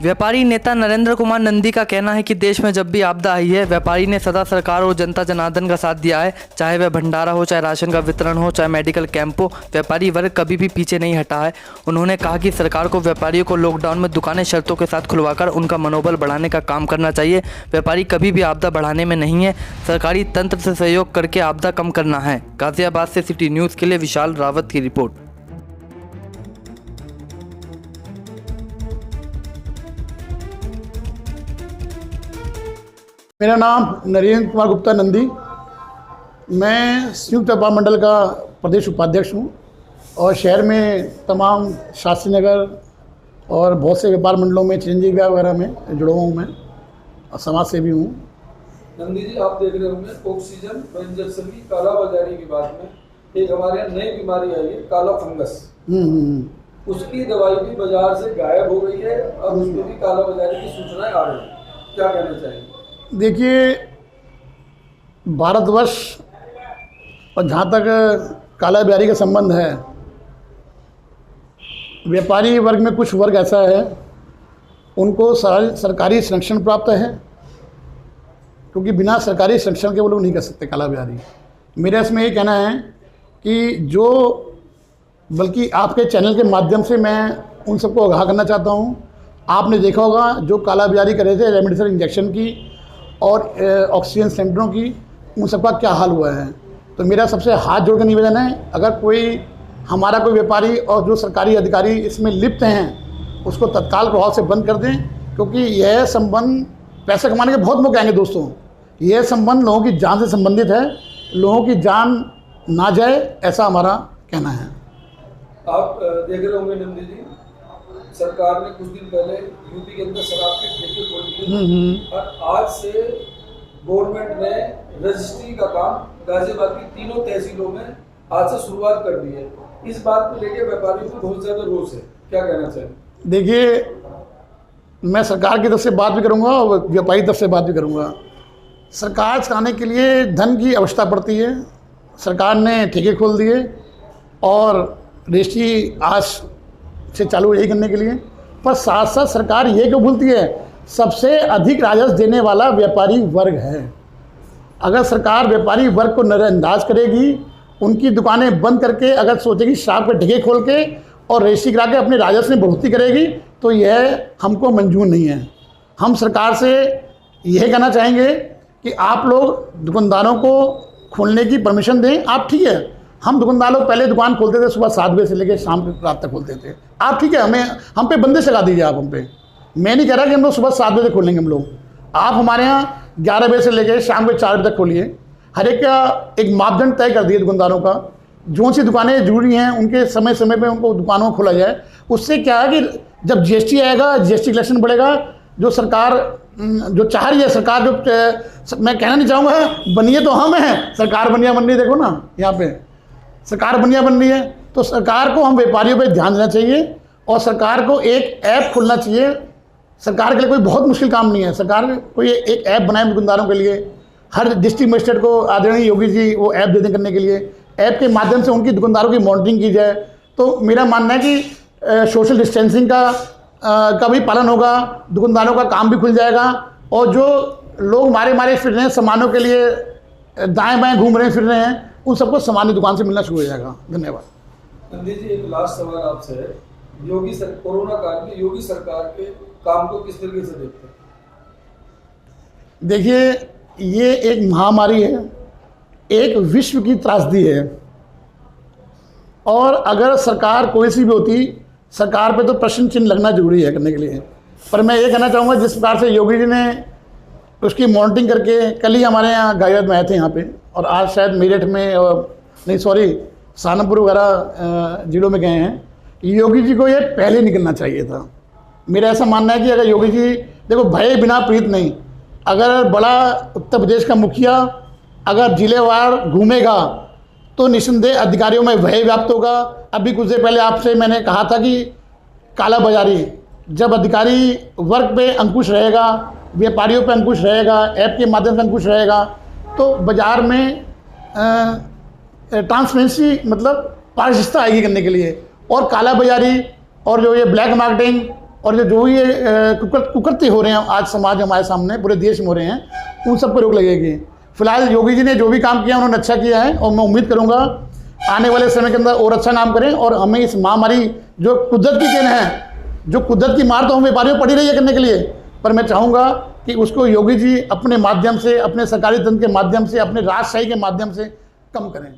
व्यापारी नेता नरेंद्र कुमार नंदी का कहना है कि देश में जब भी आपदा आई है, व्यापारी ने सदा सरकार और जनता जनार्दन का साथ दिया है। चाहे वह भंडारा हो, चाहे राशन का वितरण हो, चाहे मेडिकल कैंप हो, व्यापारी वर्ग कभी भी पीछे नहीं हटा है। उन्होंने कहा कि सरकार को व्यापारियों को लॉकडाउन में दुकानें शर्तों के साथ खुलवाकर उनका मनोबल बढ़ाने का काम करना चाहिए। व्यापारी कभी भी आपदा बढ़ाने में नहीं है, सरकारी तंत्र से सहयोग करके आपदा कम करना है। गाजियाबाद से सिटी न्यूज़ के लिए विशाल रावत की रिपोर्ट। मेरा नाम नरेंद्र कुमार गुप्ता नंदी, मैं संयुक्त व्यापार मंडल का प्रदेश उपाध्यक्ष हूँ और शहर में तमाम शास्त्री नगर और बहुत से व्यापार मंडलों में चिरंजीवी वगैरह में जुड़ा हूँ मैं और समाज सेवी हूँ। नंदी जी, आप देख रहे होंगे ऑक्सीजन व इंजेक्शन की कालाबाजारी के बाद में एक हमारे यहाँ नई बीमारी आई है, काला फंगस। उसकी दवाई भी बाजार से गायब हो गई है और उसमें भी कालाबाजारी की सूचनाएं आ रही है, क्या कहना चाहिए? देखिए, भारतवर्ष और जहाँ तक काला बाजारी का संबंध है, व्यापारी वर्ग में कुछ वर्ग ऐसा है उनको सरकारी संरक्षण प्राप्त है, क्योंकि बिना सरकारी संरक्षण के वो लोग नहीं कर सकते काला बाजारी। मेरा इसमें ये कहना है कि जो, बल्कि आपके चैनल के माध्यम से मैं उन सबको आगाह करना चाहता हूँ। आपने देखा होगा जो काला बाजारी कर रहे थे रेमडेसिविर इंजेक्शन की और ऑक्सीजन सिलेंडरों की, उन सबका क्या हाल हुआ है। तो मेरा सबसे हाथ जोड़ कर निवेदन है, अगर कोई हमारा कोई व्यापारी और जो सरकारी अधिकारी इसमें लिप्त हैं उसको तत्काल प्रभाव से बंद कर दें, क्योंकि यह संबंध पैसे कमाने के बहुत मौके आएंगे दोस्तों। यह संबंध लोगों की जान से संबंधित है, लोगों की जान ना जाए, ऐसा हमारा कहना है। आप देख रहे होंगे नंदी जी, सरकार ने कुछ दिन पहले यूपी के अंदर शराब के ठेके खोल दिए और आज से गवर्नमेंट ने रजिस्ट्री का काम गाजियाबाद की तीनों तहसीलों में आज से शुरुआत कर दी है। इस बात को लेकर व्यापारियों को बहुत ज्यादा रोष है, क्या कहना चाहिए? देखिए, मैं सरकार की तरफ से बात भी करूंगा और व्यापारी तरफ से बात भी करूंगा। सरकार चलाने के लिए धन की आवश्यकता पड़ती है। सरकार ने ठेके खोल दिए और रजिस्ट्री आज से चालू यही करने के लिए, पर साथ साथ सरकार ये क्यों भूलती है, सबसे अधिक राजस्व देने वाला व्यापारी वर्ग है। अगर सरकार व्यापारी वर्ग को नज़रअंदाज करेगी, उनकी दुकानें बंद करके अगर सोचेगी शराब के ठेके खोल के और रजिस्ट्री करा के अपने राजस्व में बढ़ोतरी करेगी, तो यह हमको मंजूर नहीं है। हम सरकार से यह कहना चाहेंगे कि आप लोग दुकानदारों को खोलने की परमिशन दें। आप ठीक है, हम दुकानदार लोग पहले दुकान खोलते थे सुबह 7 बजे से लेकर शाम रात तक खोलते थे। आप ठीक है, हम पे बंदिश लगा दीजिए आप हम पे। मैं नहीं कह रहा कि हम लोग सुबह 7 बजे खोलेंगे हम लोग। आप हमारे यहाँ 11 बजे से लेकर शाम के 4 बजे तक खोलिए। हर एक का एक मापदंड तय कर दिए दुकानदारों का, जो सी दुकानें जरूरी हैं उनके समय समय पर उनको दुकानों को खोला जाए। उससे क्या है कि जब जीएसटी आएगा, जीएसटी कलेक्शन बढ़ेगा, जो सरकार जो चाह रही है, सरकार जो, मैं कहना नहीं चाहूँगा बनिए तो हम हैं, सरकार बनिया बन रही है। देखो ना, यहाँ पे सरकार बनिया बन रही है, तो सरकार को हम व्यापारियों पे ध्यान देना चाहिए और सरकार को एक ऐप खोलना चाहिए। सरकार के लिए कोई बहुत मुश्किल काम नहीं है। सरकार कोई एक ऐप बनाए दुकानदारों के लिए, हर डिस्ट्रिक्ट मजिस्ट्रेट को आदरणीय योगी जी वो ऐप दे दें करने के लिए। ऐप के माध्यम से उनकी दुकानदारों की मॉनिटरिंग की जाए, तो मेरा मानना है कि सोशल डिस्टेंसिंग का भी पालन होगा, दुकानदारों का काम भी खुल जाएगा और जो लोग मारे फिर रहे हैं सामानों के लिए, दाएँ बाएँ घूम रहे फिर रहे हैं, उन सबको सामान्य दुकान से मिलना शुरू हो जाएगा। धन्यवाद। नंदी जी, एक लास्ट सवाल आपसे है, कोरोना काल में योगी सरकार के काम को किस तरीके से देखते हैं? देखिए, ये एक महामारी है, एक विश्व की त्रासदी है और अगर सरकार कोई सी भी होती, सरकार पे तो प्रश्न चिन्ह लगना जरूरी है करने के लिए। पर मैं ये कहना चाहूँगा, जिस प्रकार से योगी जी ने उसकी मॉनिटरिंग करके, कल ही हमारे यहाँ गाजियाबाद में आए थे यहाँ पे, और आज शायद मेरठ में नहीं सॉरी सहारनपुर वगैरह जिलों में गए हैं। योगी जी को ये पहले निकलना चाहिए था। मेरा ऐसा मानना है कि अगर योगी जी, देखो भय बिना प्रीत नहीं, अगर बड़ा उत्तर प्रदेश का मुखिया अगर जिलेवार घूमेगा तो निस्संदेह अधिकारियों में भय व्याप्त होगा। अभी कुछ देर पहले आपसे मैंने कहा था कि काला बाजारी, जब अधिकारी वर्ग पे अंकुश रहेगा, व्यापारियों पे अंकुश रहेगा, ऐप के माध्यम से अंकुश रहेगा, तो बाज़ार में ट्रांसपेरेंसी मतलब पारदर्शिता आएगी करने के लिए। और काला बाजारी और जो ये ब्लैक मार्केटिंग और जो ये कुकृत्य हो रहे हैं आज समाज हमारे सामने पूरे देश में हो रहे हैं, उन सब पर रोक लगेगी। फिलहाल योगी जी ने जो भी काम किया उन्होंने अच्छा किया है, और मैं उम्मीद करूंगा आने वाले समय के अंदर और अच्छा काम करें, और हमें इस महामारी जो कुदरत की देन है, जो कुदरत की मार तो हम व्यापारियों पड़ी रही है करने के लिए, पर मैं चाहूँगा कि उसको योगी जी अपने माध्यम से, अपने सरकारी तंत्र के माध्यम से, अपने राजशाही के माध्यम से कम करें।